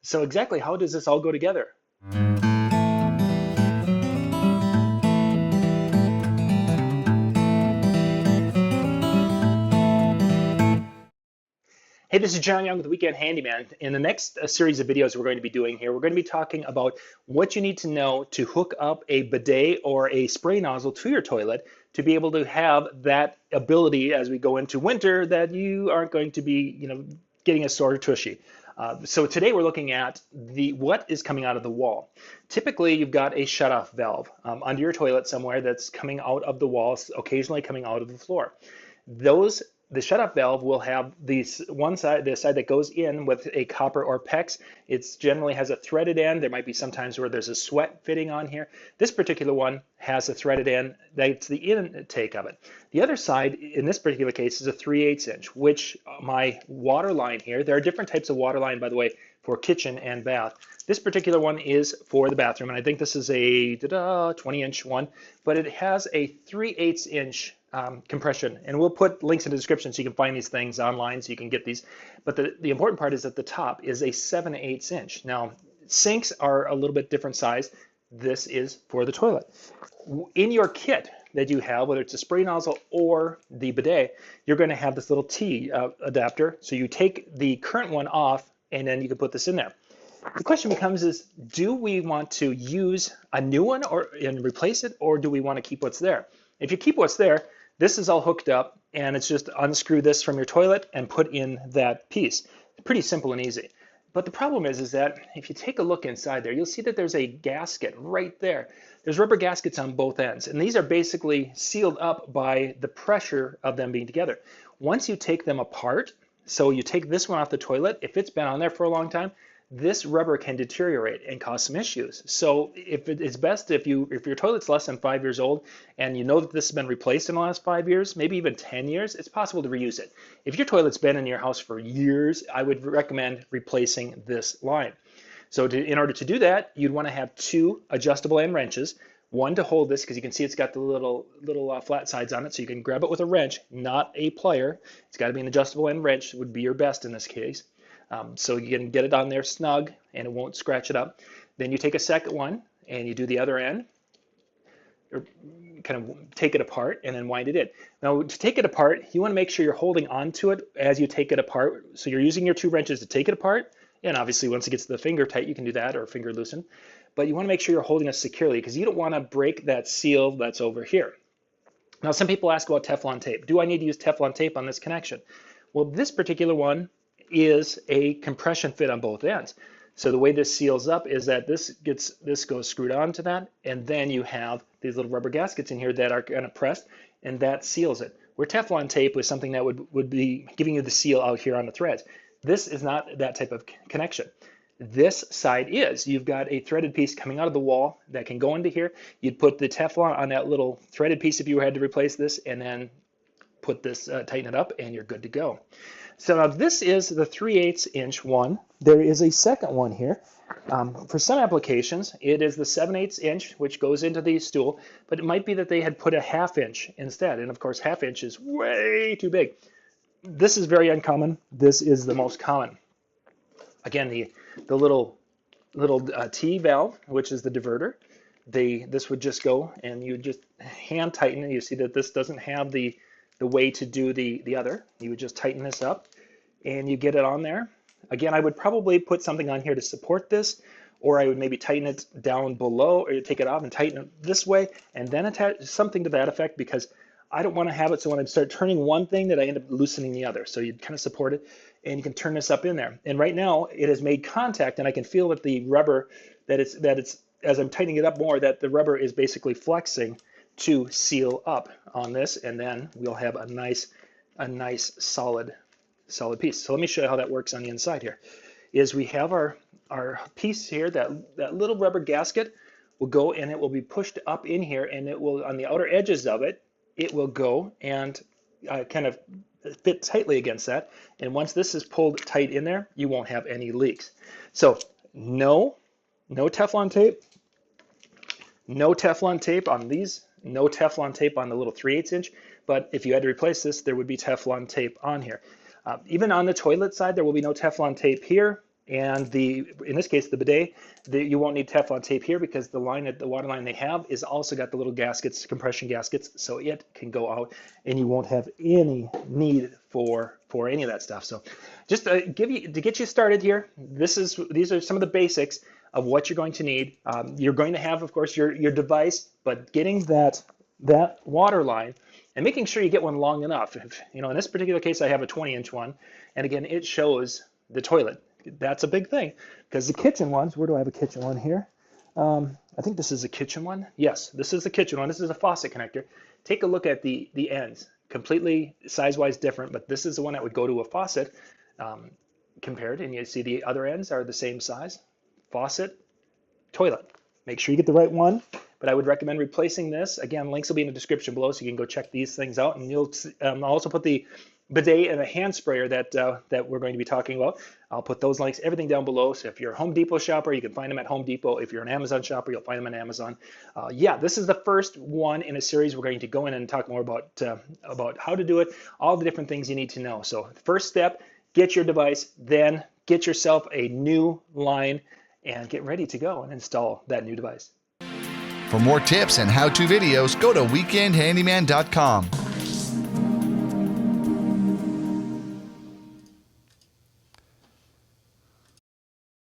So exactly how does this all go together? Hey, this is John Young with Weekend Handyman. In the next series of videos we're going to be doing here, we're going to be talking about what you need to know to hook up a bidet or a spray nozzle to your toilet to be able to have that ability as we go into winter that you aren't going to be, getting a sore tushy. So today we're looking at what is coming out of the wall. Typically, you've got a shutoff valve under your toilet somewhere that's coming out of the walls, occasionally coming out of the floor. Those The shutoff valve will have these one side, the side that goes in with a copper or PEX. It generally has a threaded end. There might be sometimes where there's a sweat fitting on here. This particular one has a threaded end. That's the intake of it. The other side, in this particular case, is a 3/8 inch, which my water line here, there are different types of water line, by the way, for kitchen and bath. This particular one is for the bathroom, and I think this is a 20-inch one, but it has a 3/8 inch compression, and we'll put links in the description so you can find these things online so you can get these. But the important part is that the top is a 7/8 inch. Now, sinks are a little bit different size. This is for the toilet. In your kit that you have, whether it's a spray nozzle or the bidet, you're going to have this little T adapter. So you take the current one off, and then you can put this in there. The question becomes is, do we want to use a new one and replace it, or do we want to keep what's there? If you keep what's there, this is all hooked up, and it's just unscrew this from your toilet and put in that piece. Pretty simple and easy. But the problem is that if you take a look inside there, you'll see that there's a gasket right there. There's rubber gaskets on both ends, and these are basically sealed up by the pressure of them being together. Once you take them apart, so you take this one off the toilet, if it's been on there for a long time, this rubber can deteriorate and cause some issues. So it's best if your toilet's less than 5 years old and you know that this has been replaced in the last 5 years, maybe even 10 years, it's possible to reuse it. If your toilet's been in your house for years, I would recommend replacing this line. So in order to do that, you'd want to have two adjustable end wrenches, one to hold this because you can see it's got the little flat sides on it, so you can grab it with a wrench, not a plier. It's got to be an adjustable end wrench, would be your best in this case. So you can get it on there snug and it won't scratch it up. Then you take a second one and you do the other end, or kind of take it apart and then wind it in. Now to take it apart, you want to make sure you're holding onto it as you take it apart. So you're using your two wrenches to take it apart, and obviously once it gets to the finger tight you can do that, or finger loosen. But you want to make sure you're holding it securely because you don't want to break that seal that's over here. Now some people ask about Teflon tape. Do I need to use Teflon tape on this connection? Well, this particular one is a compression fit on both ends. So the way this seals up is that this goes screwed onto that, and then you have these little rubber gaskets in here that are kind of pressed, and that seals it. Where Teflon tape was something that would be giving you the seal out here on the threads. This is not that type of connection. This side is. You've got a threaded piece coming out of the wall that can go into here. You'd put the Teflon on that little threaded piece if you had to replace this, and then put this, tighten it up, and you're good to go. So now this is the 3/8 inch one. There is a second one here. For some applications, it is the 7/8 inch, which goes into the stool, but it might be that they had put a 1/2 inch instead. And of course, 1/2 inch is way too big. This is very uncommon. This is the most common. Again, the little T valve, which is the diverter, this would just go and you just hand tighten it. You see that this doesn't have the way to do the other. You would just tighten this up and you get it on there. Again, I would probably put something on here to support this, or I would maybe tighten it down below, or take it off and tighten it this way, and then attach something to that effect, because I don't want to have it so when I start turning one thing that I end up loosening the other. So you'd kind of support it, and you can turn this up in there. And right now it has made contact, and I can feel that the rubber, that it's as I'm tightening it up more, that the rubber is basically flexing to seal up on this, and then we'll have a nice solid piece. So let me show you how that works on the inside here. Is we have our piece here, that little rubber gasket will go and it will be pushed up in here, and it will, on the outer edges of it, it will go and kind of fit tightly against that. And once this is pulled tight in there, you won't have any leaks. So no Teflon tape, no Teflon tape on these, no Teflon tape on the little 3/8 inch, but if you had to replace this, there would be Teflon tape on here. Even on the toilet side, there will be no Teflon tape here, And in this case, the bidet, you won't need Teflon tape here because the water line they have is also got the little gaskets, compression gaskets, so it can go out and you won't have any need for any of that stuff. So just to get you started here, these are some of the basics of what you're going to need. You're going to have, of course, your device, but getting that water line and making sure you get one long enough. In this particular case, I have a 20-inch one, and again, it shows the toilet. That's a big thing because the kitchen ones, where do I have a kitchen one here? I think this is a kitchen one. Yes, this is the kitchen one. This is a faucet connector. Take a look at the ends, completely size-wise different, but this is the one that would go to a faucet compared, and you see the other ends are the same size. Faucet, toilet. Make sure you get the right one, but I would recommend replacing this. Again, links will be in the description below, so you can go check these things out, and you'll I'll also put the bidet and a hand sprayer that we're going to be talking about. I'll put those links, everything down below. So if you're a Home Depot shopper, you can find them at Home Depot. If you're an Amazon shopper, you'll find them on Amazon. Yeah, this is the first one in a series. We're going to go in and talk more about how to do it, all the different things you need to know. So first step, get your device, then get yourself a new line and get ready to go and install that new device. For more tips and how-to videos, go to weekendhandyman.com.